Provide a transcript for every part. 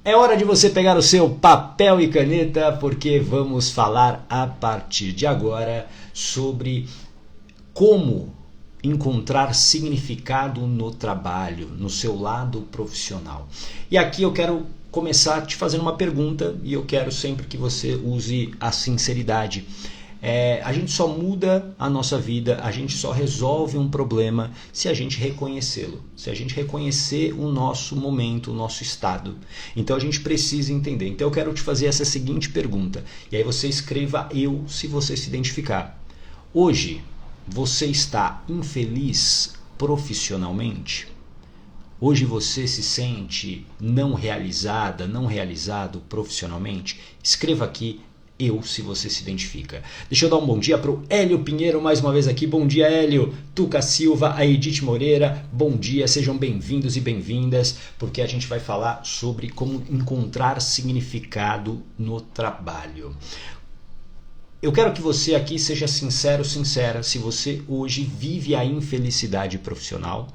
É hora de você pegar o seu papel e caneta, porque vamos falar a partir de agora sobre como encontrar significado no trabalho, no seu lado profissional. E aqui eu quero começar te fazendo uma pergunta e eu quero sempre que você use a sinceridade. A gente só muda a nossa vida, a gente só resolve um problema se a gente reconhecê-lo, se a gente reconhecer o nosso momento, o nosso estado. Então a gente precisa entender. Então eu quero te fazer essa seguinte pergunta, e aí você escreva eu se você se identificar. Hoje você está infeliz profissionalmente? Hoje você se sente não realizada, não realizado profissionalmente? Escreva aqui eu, se você se identifica. Deixa eu dar um bom dia para o Hélio Pinheiro mais uma vez aqui. Bom dia, Hélio. Tuca Silva, a Edith Moreira. Bom dia, sejam bem-vindos e bem-vindas, porque a gente vai falar sobre como encontrar significado no trabalho. Eu quero que você aqui seja sincero, sincera. Se você hoje vive a infelicidade profissional,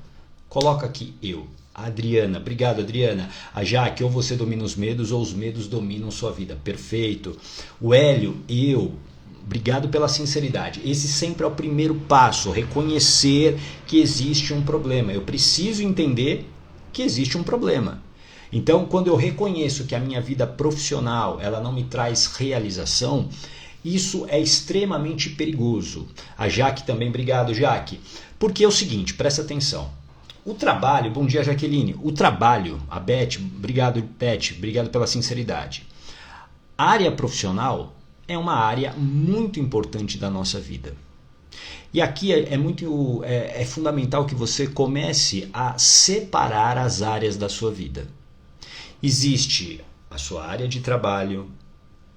coloca aqui eu. A Adriana, obrigado Adriana. A Jaque, ou você domina os medos ou os medos dominam sua vida. Perfeito. O Hélio, eu. Obrigado pela sinceridade. Esse sempre é o primeiro passo, reconhecer que existe um problema. Eu preciso entender que existe um problema. Então, quando eu reconheço que a minha vida profissional ela não me traz realização, isso é extremamente perigoso. A Jaque também, obrigado Jaque. Porque é o seguinte, presta atenção. O trabalho, bom dia Jaqueline, o trabalho, a Beth, obrigado Beth, obrigado pela sinceridade. A área profissional é uma área muito importante da nossa vida. E aqui é fundamental que você comece a separar as áreas da sua vida. Existe a sua área de trabalho,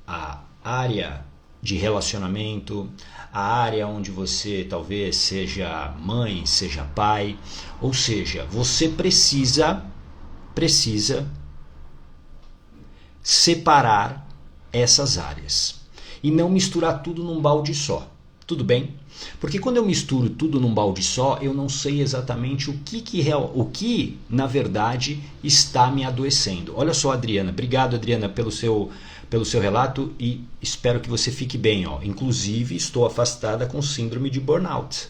a área de relacionamento, a área onde você talvez seja mãe, seja pai, ou seja, você precisa separar essas áreas e não misturar tudo num balde só, tudo bem? Porque quando eu misturo tudo num balde só, eu não sei exatamente o que na verdade está me adoecendo. Olha só, Adriana, obrigado Adriana pelo seu relato e espero que você fique bem. Inclusive, estou afastada com síndrome de burnout.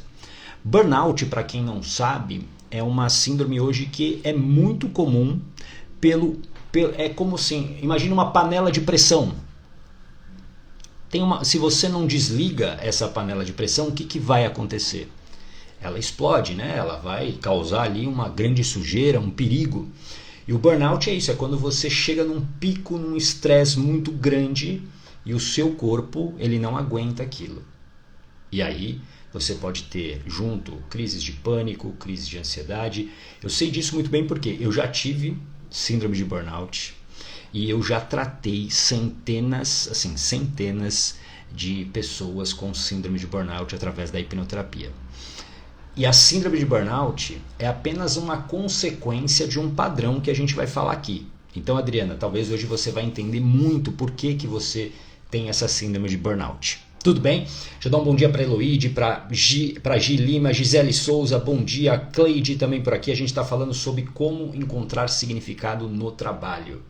Burnout, para quem não sabe, é uma síndrome hoje que é muito comum é como assim, imagina uma panela de pressão. Se você não desliga essa panela de pressão, o que vai acontecer? Ela explode, né? Ela vai causar ali uma grande sujeira, um perigo. E o burnout é isso, é quando você chega num pico, num estresse muito grande e o seu corpo ele não aguenta aquilo. E aí você pode ter junto crises de pânico, crises de ansiedade. Eu sei disso muito bem porque eu já tive síndrome de burnout e eu já tratei centenas de pessoas com síndrome de burnout através da hipnoterapia. E a síndrome de burnout é apenas uma consequência de um padrão que a gente vai falar aqui. Então, Adriana, talvez hoje você vai entender muito por que você tem essa síndrome de burnout. Tudo bem? Deixa eu dar um bom dia para a Eloide, para Gi Lima, Gisele Souza, bom dia. Cleide também por aqui. A gente está falando sobre como encontrar significado no trabalho.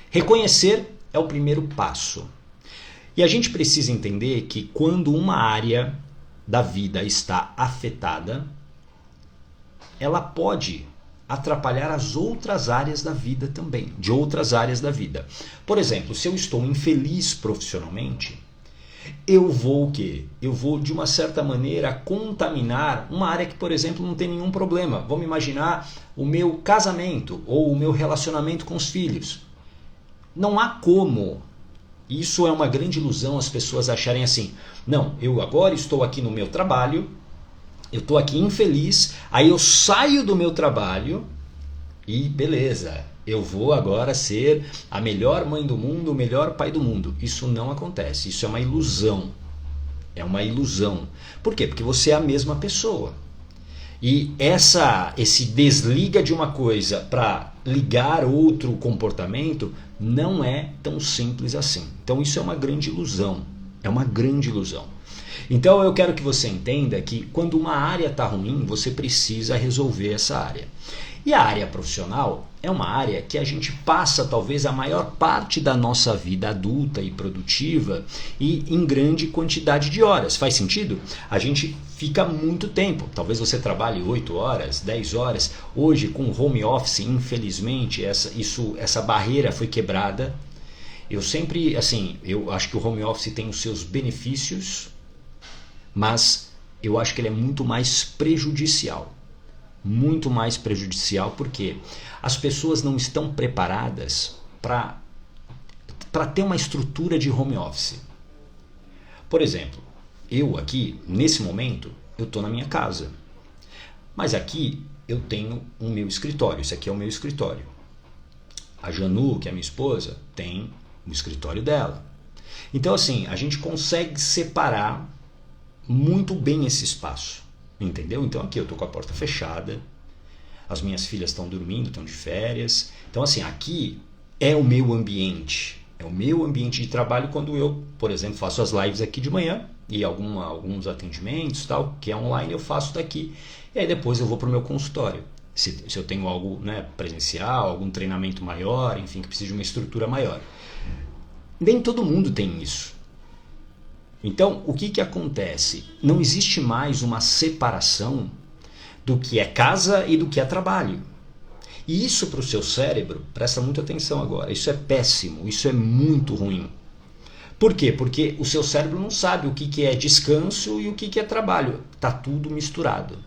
Reconhecer é o primeiro passo. E a gente precisa entender que quando uma área da vida está afetada, ela pode atrapalhar as outras áreas da vida também, de outras áreas da vida. Por exemplo, se eu estou infeliz profissionalmente, eu vou o quê? Eu vou, de uma certa maneira, contaminar uma área que, por exemplo, não tem nenhum problema. Vamos imaginar o meu casamento ou o meu relacionamento com os filhos. Não há como. Isso é uma grande ilusão as pessoas acharem assim, não, eu agora estou aqui no meu trabalho, eu estou aqui infeliz, aí eu saio do meu trabalho e beleza, eu vou agora ser a melhor mãe do mundo, o melhor pai do mundo. Isso não acontece, isso é uma ilusão. É uma ilusão. Por quê? Porque você é a mesma pessoa. E esse desliga de uma coisa para ligar outro comportamento não é tão simples assim. Então isso é uma grande ilusão. É uma grande ilusão. Então eu quero que você entenda que quando uma área está ruim, você precisa resolver essa área. E a área profissional é uma área que a gente passa talvez a maior parte da nossa vida adulta e produtiva e em grande quantidade de horas. Faz sentido? A gente fica muito tempo. Talvez você trabalhe 8 horas, 10 horas. Hoje, com home office, infelizmente, essa barreira foi quebrada. Eu sempre, assim, eu acho que o home office tem os seus benefícios, mas eu acho que ele é muito mais prejudicial. Muito mais prejudicial porque as pessoas não estão preparadas para ter uma estrutura de home office. Por exemplo, eu aqui, nesse momento, eu estou na minha casa. Mas aqui eu tenho o meu escritório. Esse aqui é o meu escritório. A Janu, que é minha esposa, tem o escritório dela. Então, assim, a gente consegue separar muito bem esse espaço. Entendeu? Então aqui eu estou com a porta fechada, as minhas filhas estão dormindo, estão de férias. Então assim, aqui é o meu ambiente. É o meu ambiente de trabalho quando eu, por exemplo, faço as lives aqui de manhã e alguns atendimentos, tal, que é online, eu faço daqui. E aí depois eu vou para o meu consultório. Se eu tenho algo, né, presencial, algum treinamento maior, enfim, que precisa de uma estrutura maior. Nem todo mundo tem isso. Então, o que acontece? Não existe mais uma separação do que é casa e do que é trabalho. E isso para o seu cérebro, presta muita atenção agora, isso é péssimo, isso é muito ruim. Por quê? Porque o seu cérebro não sabe o que é descanso e o que é trabalho. Está tudo misturado.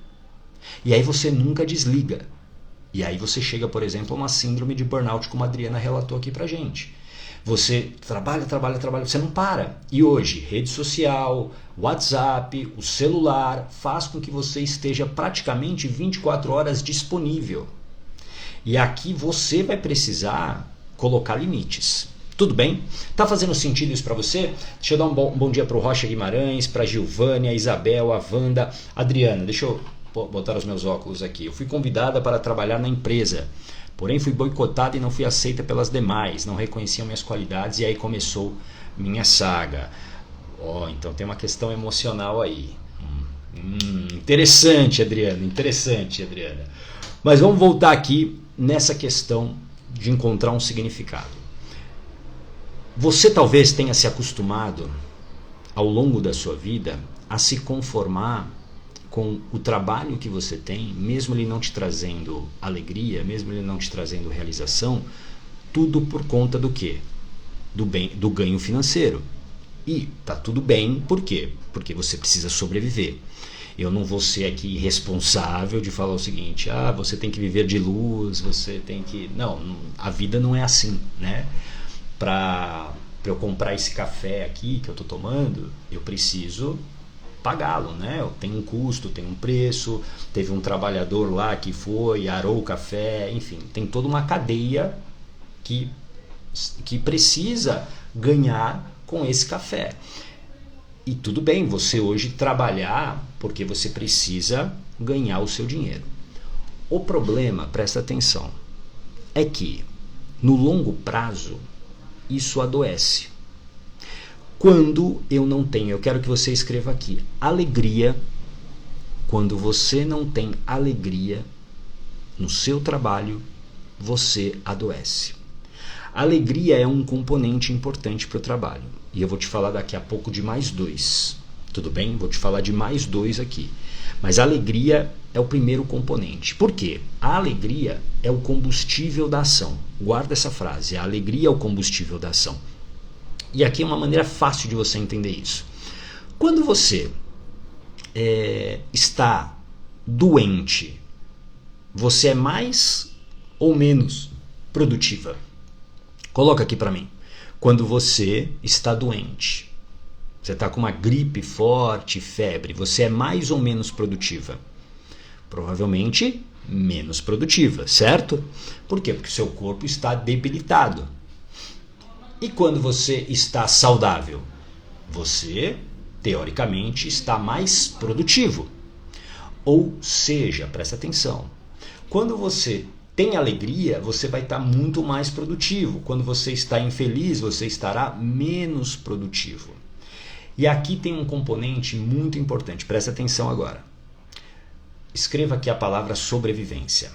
E aí você nunca desliga. E aí você chega, por exemplo, a uma síndrome de burnout, como a Adriana relatou aqui pra gente. Você trabalha, você não para. E hoje, rede social, WhatsApp, o celular, faz com que você esteja praticamente 24 horas disponível. E aqui você vai precisar colocar limites. Tudo bem? Tá fazendo sentido isso para você? Deixa eu dar um bom dia para o Rocha Guimarães, para a Gilvânia, a Isabel, a Wanda, Adriana. Deixa eu botar os meus óculos aqui. Eu fui convidada para trabalhar na empresa. Porém, fui boicotada e não fui aceita pelas demais, não reconheciam minhas qualidades e aí começou minha saga. Então tem uma questão emocional aí. Interessante, Adriana, interessante, Adriana. Mas vamos voltar aqui nessa questão de encontrar um significado. Você talvez tenha se acostumado ao longo da sua vida a se conformar com o trabalho que você tem, mesmo ele não te trazendo alegria, mesmo ele não te trazendo realização, tudo por conta do quê? Do ganho financeiro. E tá tudo bem, por quê? Porque você precisa sobreviver. Eu não vou ser aqui responsável de falar o seguinte, você tem que viver de luz, você tem que... Não, a vida não é assim, né? Para eu comprar esse café aqui que eu tô tomando, eu preciso pagá-lo, né? Tem um custo, tem um preço, teve um trabalhador lá que foi, arou o café, enfim, tem toda uma cadeia que precisa ganhar com esse café. E tudo bem você hoje trabalhar porque você precisa ganhar o seu dinheiro. O problema, presta atenção, é que no longo prazo isso adoece. Quando eu não tenho, eu quero que você escreva aqui, alegria. Quando você não tem alegria no seu trabalho, você adoece. Alegria é um componente importante para o trabalho. E eu vou te falar daqui a pouco de mais 2. Tudo bem? Vou te falar de mais 2 aqui. Mas a alegria é o primeiro componente. Por quê? A alegria é o combustível da ação. Guarda essa frase. A alegria é o combustível da ação. E aqui é uma maneira fácil de você entender isso. Quando você está doente, você é mais ou menos produtiva? Coloca aqui para mim. Quando você está doente, você está com uma gripe forte, febre, você é mais ou menos produtiva? Provavelmente menos produtiva, certo? Por quê? Porque o seu corpo está debilitado. E quando você está saudável? Você, teoricamente, está mais produtivo. Ou seja, presta atenção, quando você tem alegria, você vai estar muito mais produtivo. Quando você está infeliz, você estará menos produtivo. E aqui tem um componente muito importante, presta atenção agora. Escreva aqui a palavra sobrevivência.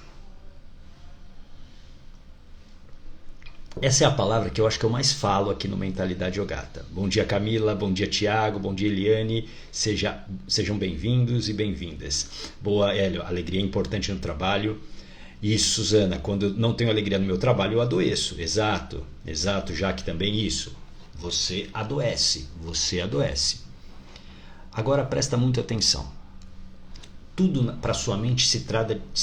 Essa é a palavra que eu acho que eu mais falo aqui no Mentalidade Yogata. Bom dia, Camila, bom dia, Tiago, bom dia, Eliane, sejam bem-vindos e bem-vindas. Boa, Hélio, alegria é importante no trabalho. Isso, Suzana, quando eu não tenho alegria no meu trabalho, eu adoeço. Exato, Jaque, também isso. Você adoece. Agora presta muita atenção. Tudo para sua mente se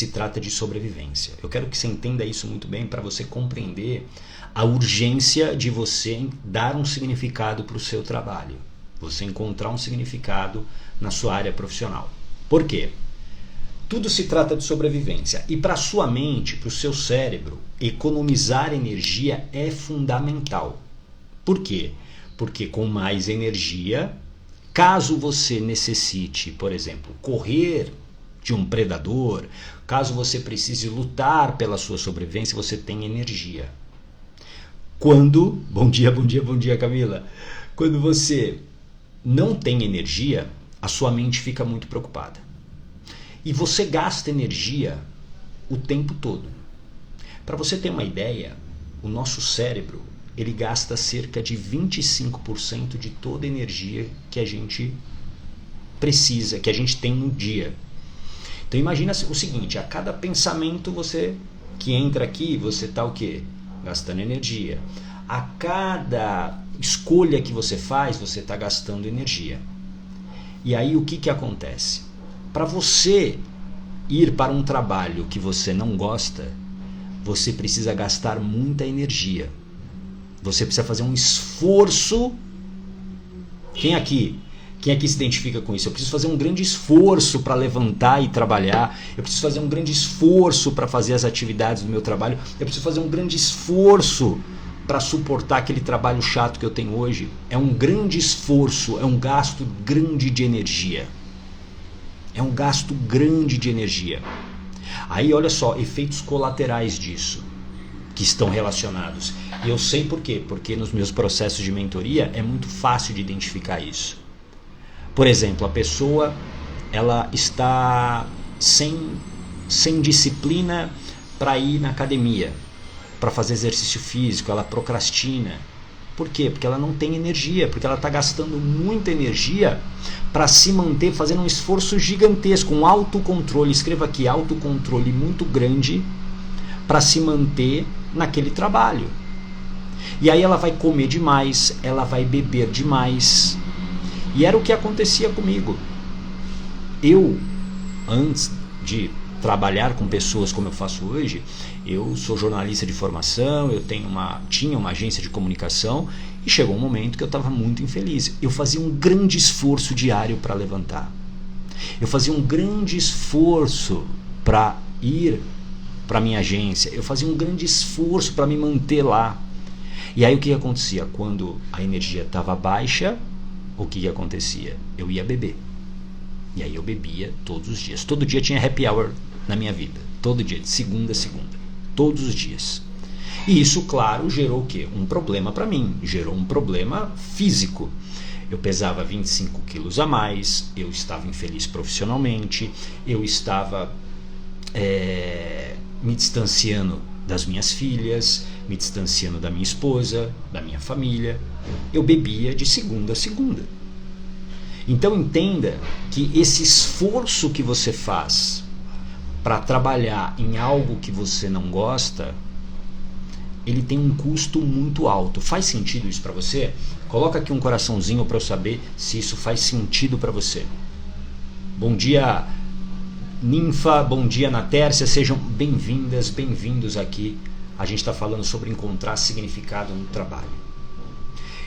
trata de sobrevivência. Eu quero que você entenda isso muito bem para você compreender a urgência de você dar um significado para o seu trabalho. Você encontrar um significado na sua área profissional. Por quê? Tudo se trata de sobrevivência. E para sua mente, para o seu cérebro, economizar energia é fundamental. Por quê? Porque com mais energia, caso você necessite, por exemplo, correr de um predador, caso você precise lutar pela sua sobrevivência, você tem energia. Bom dia, Camila. Quando você não tem energia, a sua mente fica muito preocupada. E você gasta energia o tempo todo. Para você ter uma ideia, o nosso cérebro, ele gasta cerca de 25% de toda a energia que a gente precisa, que a gente tem no dia. Então imagina o seguinte, a cada pensamento que entra aqui, você está o quê? Gastando energia. A cada escolha que você faz, você está gastando energia. E aí o que acontece? Para você ir para um trabalho que você não gosta, você precisa gastar muita energia. Você precisa fazer um esforço. Quem aqui se identifica com isso? Eu preciso fazer um grande esforço para levantar e trabalhar. Eu preciso fazer um grande esforço para fazer as atividades do meu trabalho. Eu preciso fazer um grande esforço para suportar aquele trabalho chato que eu tenho hoje. É um grande esforço, é um gasto grande de energia. Aí olha só, efeitos colaterais disso, que estão relacionados. E eu sei por quê? Porque nos meus processos de mentoria é muito fácil de identificar isso. Por exemplo, a pessoa ela está sem disciplina para ir na academia, para fazer exercício físico, ela procrastina. Por quê? Porque ela não tem energia, porque ela está gastando muita energia para se manter, fazendo um esforço gigantesco, um autocontrole, escreva aqui, autocontrole muito grande para se manter naquele trabalho. E aí ela vai comer demais, ela vai beber demais. E era o que acontecia comigo. Eu, antes de trabalhar com pessoas como eu faço hoje, eu sou jornalista de formação, eu tinha uma agência de comunicação e chegou um momento que eu estava muito infeliz. Eu fazia um grande esforço diário para levantar. Eu fazia um grande esforço para ir para minha agência. Eu fazia um grande esforço para me manter lá. E aí o que acontecia? Quando a energia estava baixa, o que acontecia? Eu ia beber. E aí eu bebia todos os dias. Todo dia tinha happy hour na minha vida. Todo dia, de segunda a segunda. Todos os dias. E isso, claro, gerou o quê? Um problema para mim. Gerou um problema físico. Eu pesava 25 quilos a mais, eu estava infeliz profissionalmente, eu estava me distanciando das minhas filhas, me distanciando da minha esposa, da minha família. Eu bebia de segunda a segunda. Então entenda que esse esforço que você faz para trabalhar em algo que você não gosta, ele tem um custo muito alto. Faz sentido isso para você? Coloca aqui um coraçãozinho para eu saber se isso faz sentido para você. Bom dia, Ninfa, bom dia, Natércia, sejam bem-vindas, bem-vindos aqui. A gente está falando sobre encontrar significado no trabalho.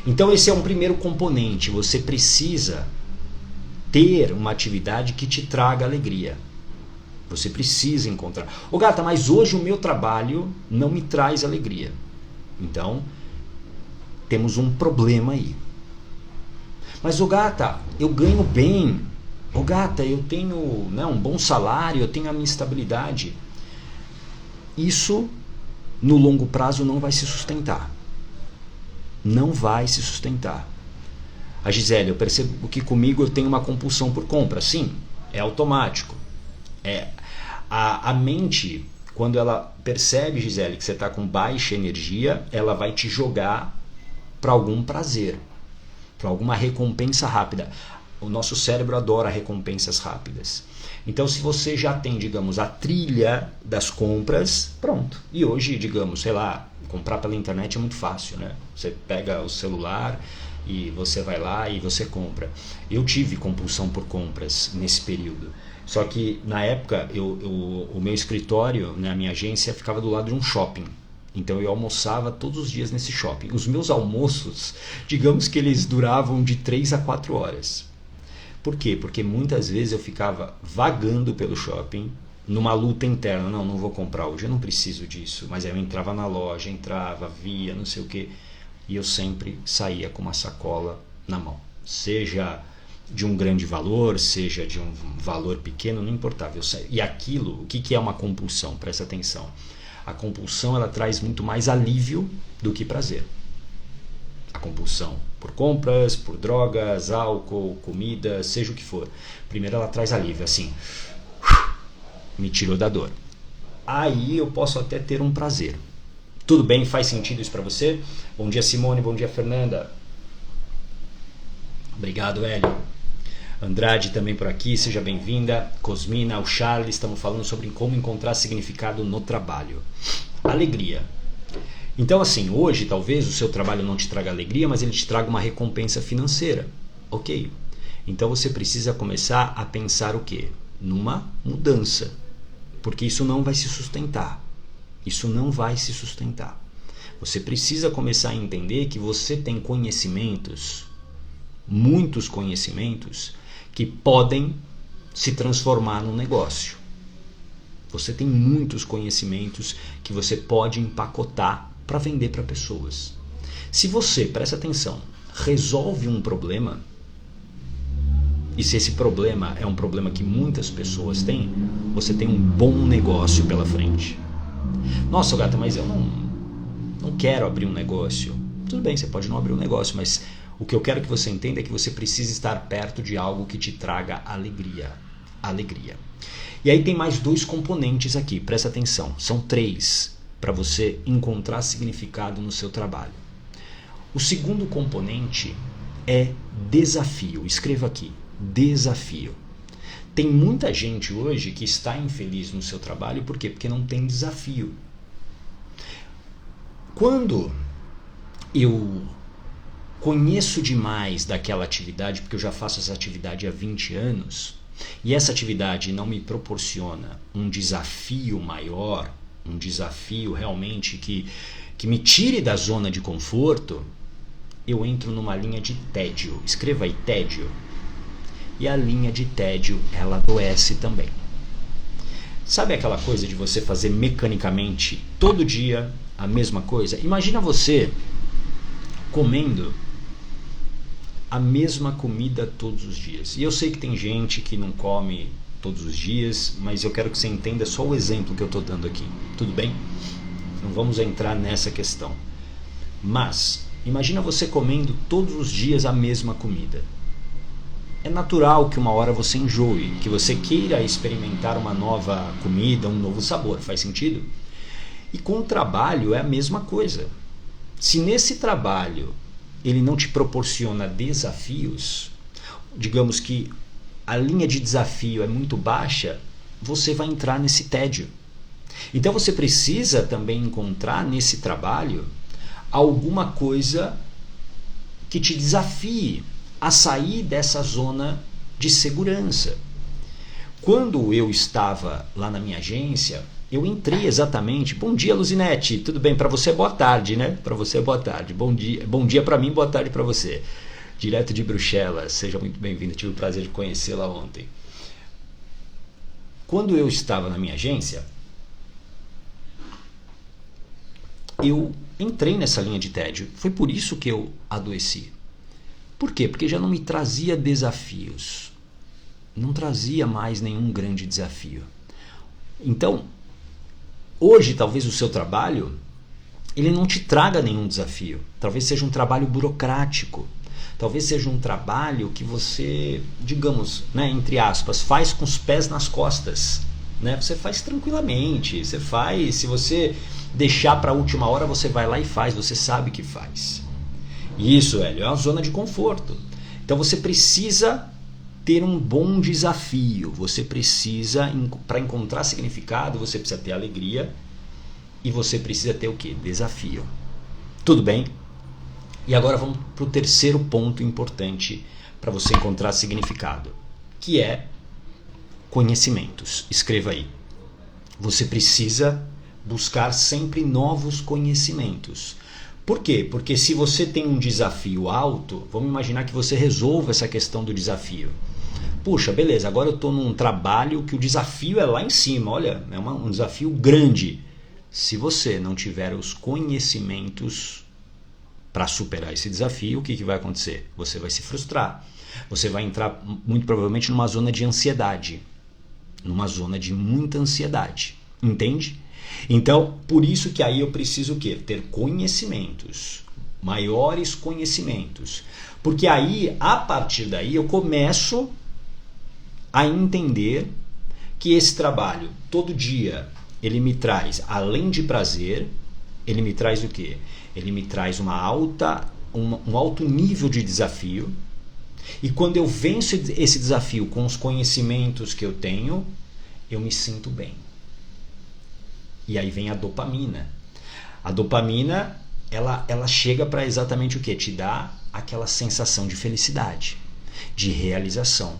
Então esse é um primeiro componente, você precisa ter uma atividade que te traga alegria. Você precisa encontrar. Ô Gata, mas hoje o meu trabalho não me traz alegria. Então, temos um problema aí. Mas, ô Gata, eu ganho bem. Ô Gata, eu tenho um bom salário, eu tenho a minha estabilidade. Isso, no longo prazo, não vai se sustentar. Não vai se sustentar. A Gisele, eu percebo que comigo eu tenho uma compulsão por compra. Sim, é automático. A mente, quando ela percebe, Gisele, que você está com baixa energia, ela vai te jogar para algum prazer, para alguma recompensa rápida. O nosso cérebro adora recompensas rápidas. Então, se você já tem, digamos, a trilha das compras, pronto. E hoje, digamos, sei lá, comprar pela internet é muito fácil, né? Você pega o celular e você vai lá e você compra. Eu tive compulsão por compras nesse período. Só que, na época, o meu escritório, né, a minha agência, ficava do lado de um shopping. Então eu almoçava todos os dias nesse shopping. Os meus almoços, digamos que eles duravam de 3 a 4 horas. Por quê? Porque muitas vezes eu ficava vagando pelo shopping, numa luta interna. Não vou comprar hoje, eu não preciso disso. Mas aí eu entrava na loja, via, não sei o quê. E eu sempre saía com uma sacola na mão. Seja de um grande valor, seja de um valor pequeno, não importava. E aquilo, o que é uma compulsão? Presta atenção. A compulsão, ela traz muito mais alívio do que prazer. A compulsão por compras, por drogas, álcool, comida, seja o que for. Primeiro ela traz alívio, assim, me tirou da dor. Aí eu posso até ter um prazer. Tudo bem? Faz sentido isso para você? Bom dia, Simone. Bom dia, Fernanda. Obrigado, Hélio. Andrade também por aqui, seja bem-vinda. Cosmina, o Charles, estamos falando sobre como encontrar significado no trabalho. Alegria. Então, assim, hoje talvez o seu trabalho não te traga alegria, mas ele te traga uma recompensa financeira. Ok. Então você precisa começar a pensar o quê? Numa mudança. Porque isso não vai se sustentar. Isso não vai se sustentar. Você precisa começar a entender que você tem conhecimentos, muitos conhecimentos, que podem se transformar num negócio. Você tem muitos conhecimentos que você pode empacotar para vender para pessoas. Se você, presta atenção, resolve um problema, e se esse problema é um problema que muitas pessoas têm, você tem um bom negócio pela frente. Nossa, gata, mas eu não quero abrir um negócio. Tudo bem, você pode não abrir um negócio, mas o que eu quero que você entenda é que você precisa estar perto de algo que te traga alegria. Alegria. E aí tem mais 2 componentes aqui, presta atenção. São 3 para você encontrar significado no seu trabalho. O segundo componente é desafio. Escreva aqui, desafio. Tem muita gente hoje que está infeliz no seu trabalho, por quê? Porque não tem desafio. Quando eu conheço demais daquela atividade, porque eu já faço essa atividade há 20 anos, e essa atividade não me proporciona um desafio maior, um desafio realmente que me tire da zona de conforto, eu entro numa linha de tédio. Escreva aí, tédio. E a linha de tédio, ela adoece também. Sabe aquela coisa de você fazer mecanicamente todo dia a mesma coisa? Imagina você comendo a mesma comida todos os dias. E eu sei que tem gente que não come todos os dias, mas eu quero que você entenda só o exemplo que eu estou dando aqui. Tudo bem? Não vamos entrar nessa questão. Mas, imagina você comendo todos os dias a mesma comida. É natural que uma hora você enjoe, que você queira experimentar uma nova comida, um novo sabor. Faz sentido? E com o trabalho é a mesma coisa. Se nesse trabalho ele não te proporciona desafios, digamos que a linha de desafio é muito baixa, você vai entrar nesse tédio. Então você precisa também encontrar nesse trabalho alguma coisa que te desafie a sair dessa zona de segurança. Quando eu estava lá na minha agência, eu entrei exatamente... Bom dia, Luzinete. Tudo bem? Para você, boa tarde, né? Para você, boa tarde. Bom dia para mim, boa tarde para você. Direto de Bruxelas. Seja muito bem-vindo. Tive o prazer de conhecê-la ontem. Quando eu estava na minha agência, eu entrei nessa linha de tédio. Foi por isso que eu adoeci. Por quê? Porque já não me trazia desafios. Não trazia mais nenhum grande desafio. Então, hoje talvez o seu trabalho ele não te traga nenhum desafio. Talvez seja um trabalho burocrático. Talvez seja um trabalho que você, digamos, né, entre aspas, faz com os pés nas costas. Né? Você faz tranquilamente, você faz, se você deixar para a última hora, você vai lá e faz, você sabe que faz. Isso, Hélio, é uma zona de conforto. Então você precisa ter um bom desafio, você precisa, para encontrar significado, você precisa ter alegria e você precisa ter o quê? Desafio. Tudo bem? E agora vamos para o terceiro ponto importante para você encontrar significado, que é conhecimentos. Escreva aí. Você precisa buscar sempre novos conhecimentos. Por quê? Porque se você tem um desafio alto, vamos imaginar que você resolva essa questão do desafio. Puxa, beleza, agora eu estou num trabalho que o desafio é lá em cima, olha, é um desafio grande. Se você não tiver os conhecimentos para superar esse desafio, o que vai acontecer? Você vai se frustrar. Você vai entrar muito provavelmente numa zona de ansiedade. Numa zona de muita ansiedade. Entende? Então, por isso que aí eu preciso o quê? Ter conhecimentos. Maiores conhecimentos. Porque aí, a partir daí, eu começo a entender que esse trabalho, todo dia, ele me traz, além de prazer, ele me traz o quê? Ele me traz um alto nível de desafio. E quando eu venço esse desafio com os conhecimentos que eu tenho, eu me sinto bem. E aí vem a dopamina. A dopamina, ela chega para exatamente o quê? Te dá aquela sensação de felicidade, de realização.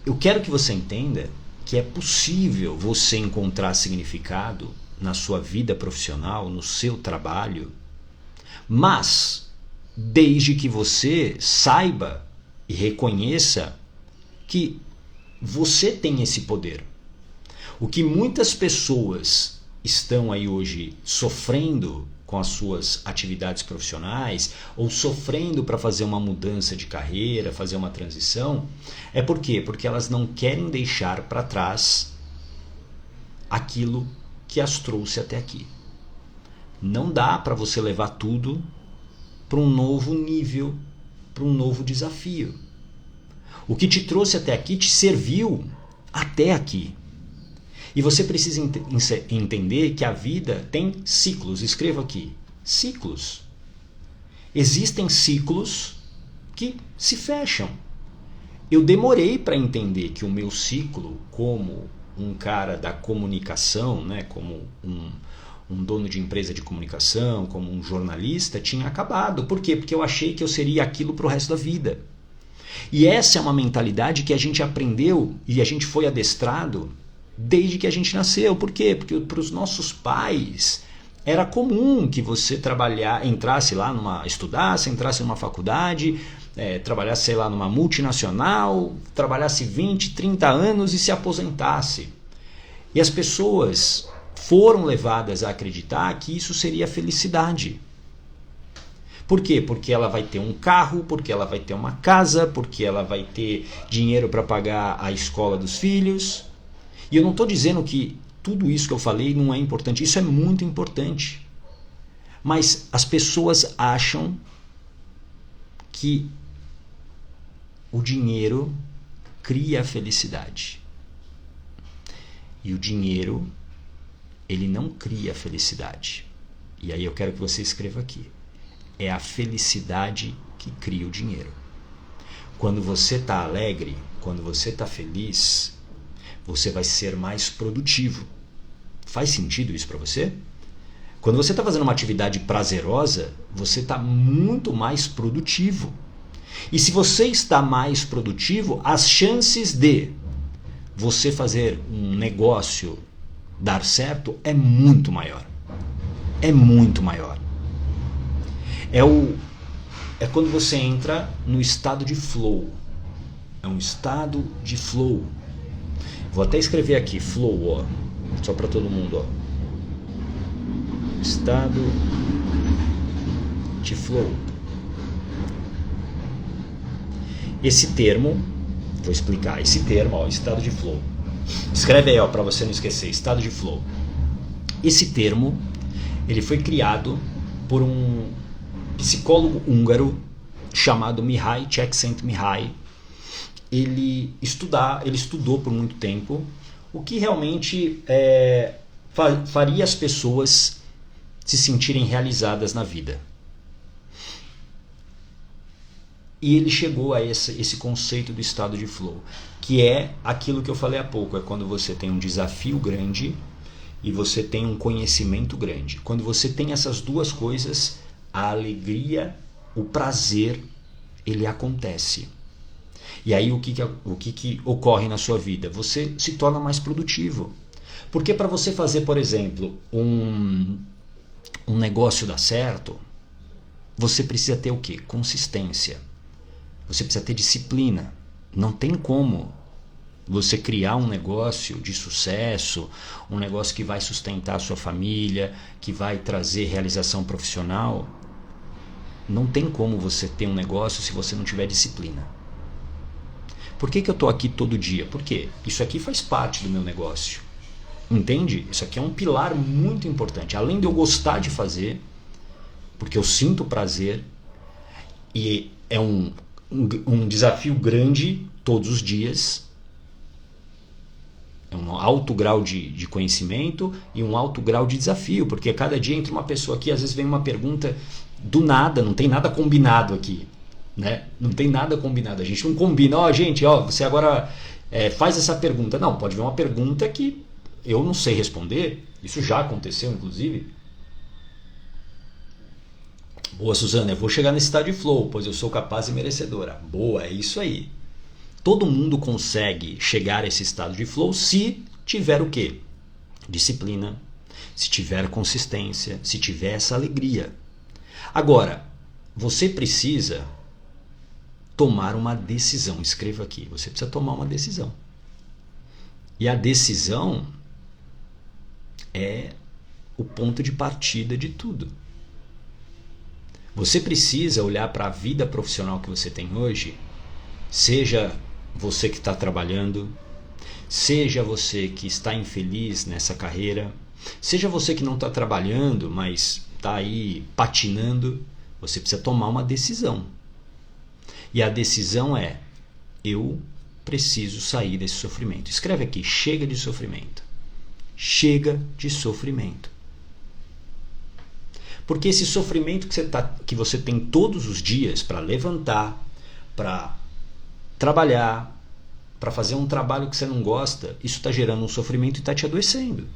Eu quero que você entenda que é possível você encontrar significado na sua vida profissional, no seu trabalho, mas desde que você saiba e reconheça que você tem esse poder. O que muitas pessoas estão aí hoje sofrendo com as suas atividades profissionais ou sofrendo para fazer uma mudança de carreira, fazer uma transição, é por quê? Porque elas não querem deixar para trás aquilo que as trouxe até aqui. Não dá para você levar tudo para um novo nível, para um novo desafio. O que te trouxe até aqui te serviu até aqui. E você precisa entender que a vida tem ciclos. Escreva aqui. Ciclos. Existem ciclos que se fecham. Eu demorei para entender que o meu ciclo, como um cara da comunicação, né, como um dono de empresa de comunicação, como um jornalista, tinha acabado. Por quê? Porque eu achei que eu seria aquilo para o resto da vida. E essa é uma mentalidade que a gente aprendeu e a gente foi adestrado desde que a gente nasceu. Por quê? Porque para os nossos pais era comum que você entrasse lá estudasse, entrasse numa faculdade, trabalhasse, sei lá, numa multinacional, trabalhasse 20, 30 anos e se aposentasse. E as pessoas foram levadas a acreditar que isso seria felicidade. Por quê? Porque ela vai ter um carro, porque ela vai ter uma casa, porque ela vai ter dinheiro para pagar a escola dos filhos. E eu não estou dizendo que tudo isso que eu falei não é importante. Isso é muito importante. Mas as pessoas acham que o dinheiro cria a felicidade. E o dinheiro, ele não cria a felicidade. E aí eu quero que você escreva aqui. É a felicidade que cria o dinheiro. Quando você está alegre, quando você está feliz, você vai ser mais produtivo. Faz sentido isso para você? Quando você está fazendo uma atividade prazerosa, você está muito mais produtivo. E se você está mais produtivo, as chances de você fazer um negócio dar certo é muito maior. É muito maior. É quando você entra no estado de flow. É um estado de flow. Vou até escrever aqui, flow, ó, só para todo mundo, ó. Estado de flow. Esse termo, vou explicar, esse termo, ó, estado de flow. Escreve aí, ó, para você não esquecer, estado de flow. Esse termo, ele foi criado por um psicólogo húngaro chamado Mihaly Csikszentmihalyi. Ele estudou por muito tempo o que realmente faria as pessoas se sentirem realizadas na vida. E ele chegou a esse conceito do estado de flow, que é aquilo que eu falei há pouco, é quando você tem um desafio grande e você tem um conhecimento grande. Quando você tem essas duas coisas, a alegria, o prazer, ele acontece. E aí o que ocorre na sua vida? Você se torna mais produtivo. Porque para você fazer, por exemplo, um negócio dar certo, você precisa ter o quê? Consistência. Você precisa ter disciplina. Não tem como você criar um negócio de sucesso, um negócio que vai sustentar a sua família, que vai trazer realização profissional. Não tem como você ter um negócio se você não tiver disciplina. Por que eu estou aqui todo dia? Porque isso aqui faz parte do meu negócio. Entende? Isso aqui é um pilar muito importante. Além de eu gostar de fazer, porque eu sinto prazer, e é um desafio grande todos os dias, é um alto grau de conhecimento e um alto grau de desafio, porque cada dia entra uma pessoa aqui, às vezes vem uma pergunta do nada, não tem nada combinado aqui, né? Não tem nada combinado, a gente não combina, gente, você agora faz essa pergunta. Não, pode vir uma pergunta que eu não sei responder, isso já aconteceu inclusive. Boa, Suzana, eu vou chegar nesse estado de flow, pois eu sou capaz e merecedora. Boa, é isso aí. Todo mundo consegue chegar a esse estado de flow se tiver o quê? Disciplina, se tiver consistência, se tiver essa alegria. Agora, você precisa tomar uma decisão. Escreva aqui, você precisa tomar uma decisão. E a decisão é o ponto de partida de tudo. Você precisa olhar para a vida profissional que você tem hoje, seja você que está trabalhando, seja você que está infeliz nessa carreira, seja você que não está trabalhando, mas está aí patinando, você precisa tomar uma decisão. E a decisão é: eu preciso sair desse sofrimento. Escreve aqui, chega de sofrimento. Chega de sofrimento. Porque esse sofrimento que você tem todos os dias para levantar, para trabalhar, para fazer um trabalho que você não gosta, isso está gerando um sofrimento e está te adoecendo.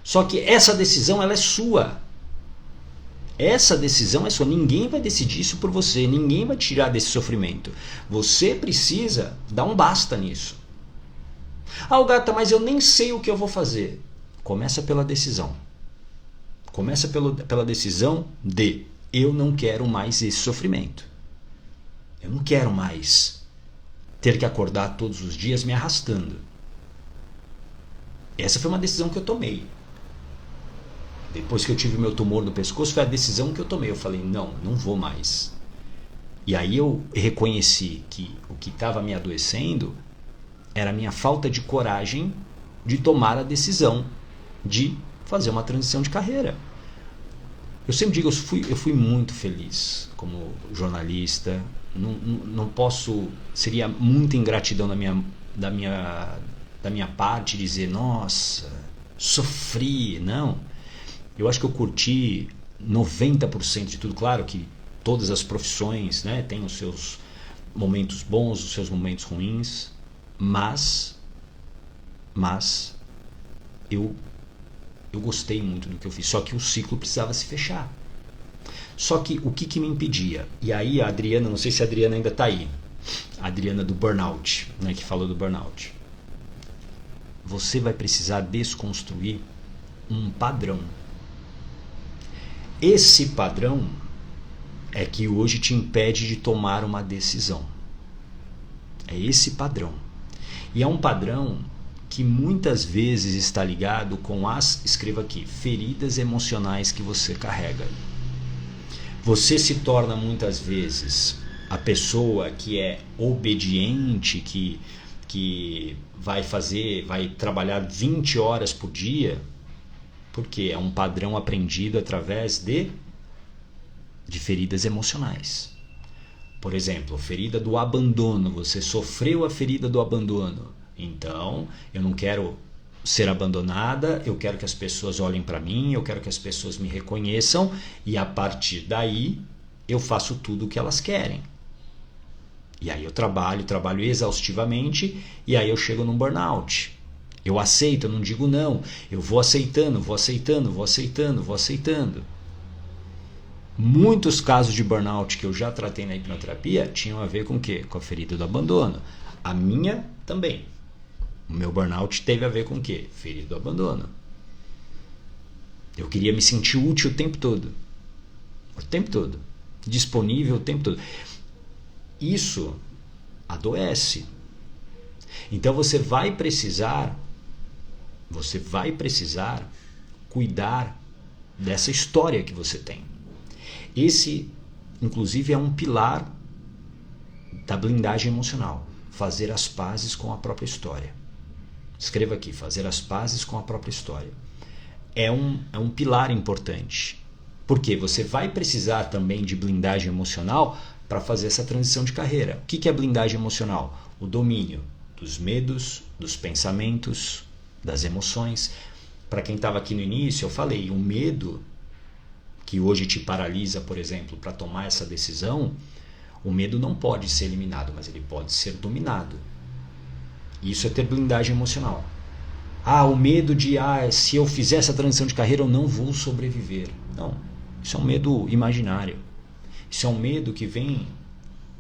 Só que essa decisão, ela é sua. Essa decisão é sua. Ninguém vai decidir isso por você. Ninguém vai te tirar desse sofrimento. Você precisa dar um basta nisso. Gata, mas eu nem sei o que eu vou fazer. Começa pela decisão. Começa pela decisão de: eu não quero mais esse sofrimento. Eu não quero mais ter que acordar todos os dias me arrastando. Essa foi uma decisão que eu tomei. Depois que eu tive meu tumor no pescoço, foi a decisão que eu tomei. Eu falei, não vou mais. E aí eu reconheci que o que estava me adoecendo era a minha falta de coragem de tomar a decisão de fazer uma transição de carreira. Eu sempre digo, eu fui muito feliz como jornalista. Não posso, seria muita ingratidão da minha parte dizer, nossa, sofri. Não. Eu acho que eu curti 90% de tudo. Claro que todas as profissões, né, têm os seus momentos bons, os seus momentos ruins, mas eu gostei muito do que eu fiz. Só que o ciclo precisava se fechar. Só que o que me impedia? E aí a Adriana, não sei se a Adriana ainda está aí, a Adriana do burnout, né, que falou do burnout. Você vai precisar desconstruir um padrão. Esse padrão é que hoje te impede de tomar uma decisão. É esse padrão. E é um padrão que muitas vezes está ligado com escreva aqui, feridas emocionais que você carrega. Você se torna muitas vezes a pessoa que é obediente, que vai trabalhar 20 horas por dia, porque é um padrão aprendido através de feridas emocionais. Por exemplo, ferida do abandono. Você sofreu a ferida do abandono. Então, eu não quero ser abandonada, eu quero que as pessoas olhem para mim, eu quero que as pessoas me reconheçam e a partir daí eu faço tudo o que elas querem. E aí eu trabalho exaustivamente e aí eu chego num burnout. Eu aceito, eu não digo não, eu vou aceitando. Muitos casos de burnout que eu já tratei na hipnoterapia tinham a ver com o quê? Com a ferida do abandono. A minha também. O meu burnout teve a ver com o quê? Ferida do abandono. Eu queria me sentir útil o tempo todo. O tempo todo. Disponível o tempo todo. Isso adoece. Então você vai precisar cuidar dessa história que você tem. Esse, inclusive, é um pilar da blindagem emocional. Fazer as pazes com a própria história. Escreva aqui, fazer as pazes com a própria história. É um pilar importante. Porque você vai precisar também de blindagem emocional para fazer essa transição de carreira. O que é blindagem emocional? O domínio dos medos, dos pensamentos, das emoções. Para quem estava aqui no início, eu falei, o medo que hoje te paralisa, por exemplo, para tomar essa decisão, o medo não pode ser eliminado, mas ele pode ser dominado. Isso é ter blindagem emocional. O medo de, se eu fizer essa transição de carreira eu não vou sobreviver. Não, isso é um medo imaginário. Isso é um medo que vem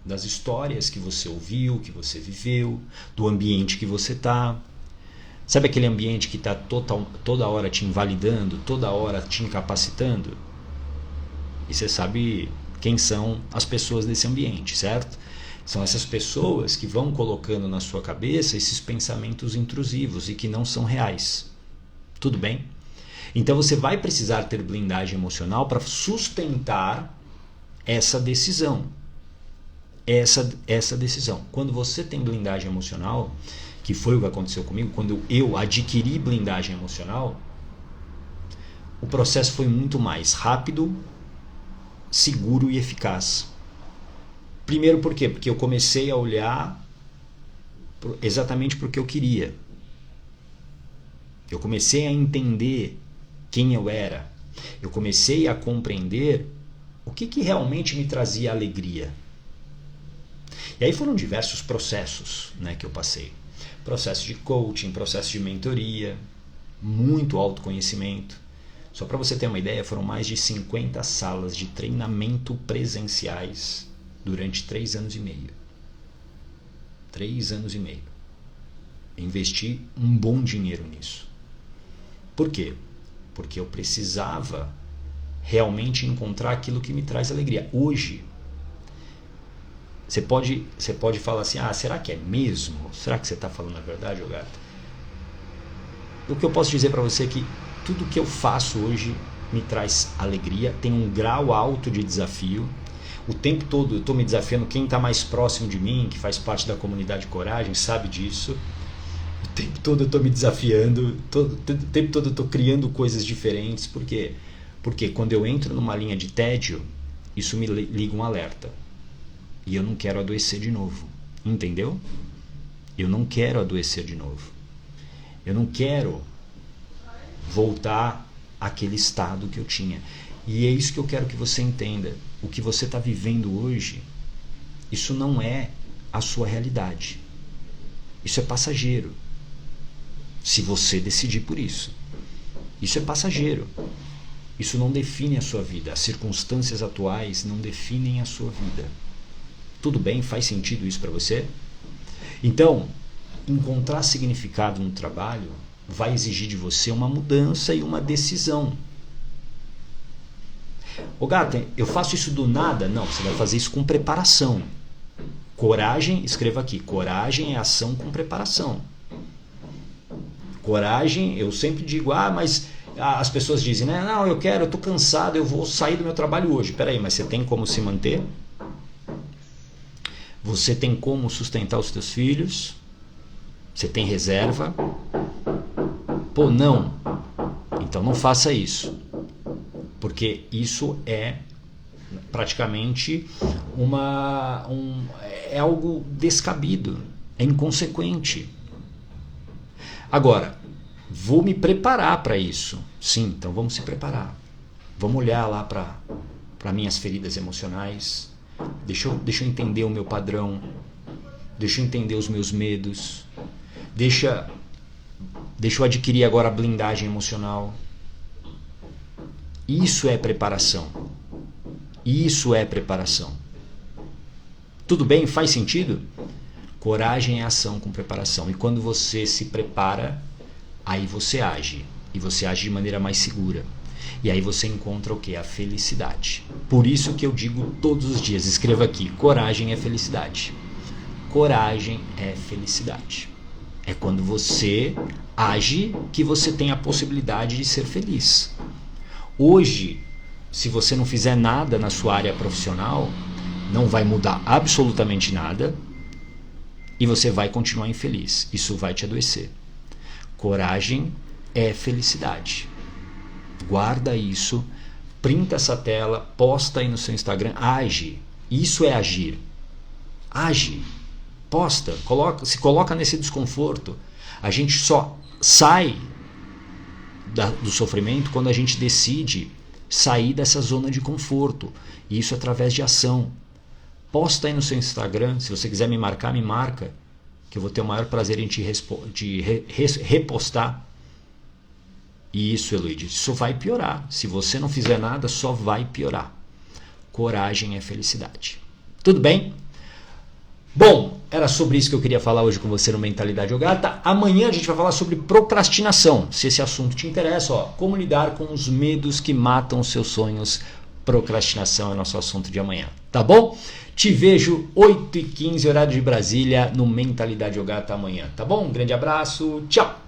das histórias que você ouviu, que você viveu, do ambiente que você está. Sabe aquele ambiente que está toda hora te invalidando, toda hora te incapacitando? E você sabe quem são as pessoas desse ambiente, certo? São essas pessoas que vão colocando na sua cabeça esses pensamentos intrusivos e que não são reais. Tudo bem? Então você vai precisar ter blindagem emocional para sustentar essa decisão. Essa decisão. Quando você tem blindagem emocional, que foi o que aconteceu comigo, quando eu adquiri blindagem emocional, o processo foi muito mais rápido, seguro e eficaz. Primeiro por quê? Porque eu comecei a olhar exatamente para o que eu queria. Eu comecei a entender quem eu era. Eu comecei a compreender o que realmente me trazia alegria. E aí foram diversos processos, né, que eu passei. Processo de coaching, processo de mentoria, muito autoconhecimento. Só para você ter uma ideia, foram mais de 50 salas de treinamento presenciais durante 3 anos e meio. 3 anos e meio. Investi um bom dinheiro nisso. Por quê? Porque eu precisava realmente encontrar aquilo que me traz alegria. Hoje, você pode falar assim, será que é mesmo? Será que você está falando a verdade, Ogata? O que eu posso dizer para você é que tudo que eu faço hoje me traz alegria, tem um grau alto de desafio. O tempo todo eu estou me desafiando. Quem está mais próximo de mim, que faz parte da comunidade Coragem, sabe disso. O tempo todo eu estou me desafiando, o tempo todo eu estou criando coisas diferentes. Por quê? Porque quando eu entro numa linha de tédio, isso me liga um alerta. E eu não quero adoecer de novo. Entendeu? Eu não quero adoecer de novo. Eu não quero voltar àquele estado que eu tinha. E é isso que eu quero que você entenda. O que você está vivendo hoje, isso não é a sua realidade. Isso é passageiro. Se você decidir por isso. Isso é passageiro. Isso não define a sua vida. As circunstâncias atuais não definem a sua vida. Tudo bem? Faz sentido isso para você? Então, encontrar significado no trabalho vai exigir de você uma mudança e uma decisão. Ô Gata, eu faço isso do nada? Não, você vai fazer isso com preparação. Coragem, escreva aqui, coragem é ação com preparação. Coragem, eu sempre digo, mas as pessoas dizem, né? Não, eu tô cansado, eu vou sair do meu trabalho hoje. Peraí, mas você tem como se manter? Você tem como sustentar os teus filhos? Você tem reserva? Pô, não. Então não faça isso. Porque isso é praticamente é algo descabido, é inconsequente. Agora, vou me preparar para isso. Sim, então vamos se preparar. Vamos olhar lá para minhas feridas emocionais. Deixa eu entender o meu padrão. Deixa eu entender os meus medos. Deixa eu adquirir agora a blindagem emocional. Isso é preparação. Isso é preparação. Tudo bem? Faz sentido? Coragem é ação com preparação. E quando você se prepara, aí você age. E você age de maneira mais segura. E aí você encontra o quê? A felicidade. Por isso que eu digo todos os dias, escreva aqui, coragem é felicidade. Coragem é felicidade. É quando você age que você tem a possibilidade de ser feliz. Hoje, se você não fizer nada na sua área profissional, não vai mudar absolutamente nada e você vai continuar infeliz. Isso vai te adoecer. Coragem é felicidade. Guarda isso, printa essa tela, posta aí no seu Instagram, age. Isso é agir. Age. Posta, se coloca nesse desconforto. A gente só sai do sofrimento quando a gente decide sair dessa zona de conforto. E isso através de ação. Posta aí no seu Instagram, se você quiser me marcar, me marca, que eu vou ter o maior prazer em te repostar. E isso, Heloíde, só vai piorar. Se você não fizer nada, só vai piorar. Coragem é felicidade. Tudo bem? Bom, era sobre isso que eu queria falar hoje com você no Mentalidade Ogata. Amanhã a gente vai falar sobre procrastinação. Se esse assunto te interessa, como lidar com os medos que matam os seus sonhos. Procrastinação é nosso assunto de amanhã, tá bom? Te vejo 8h15, horário de Brasília, no Mentalidade Ogata amanhã, tá bom? Um grande abraço, tchau!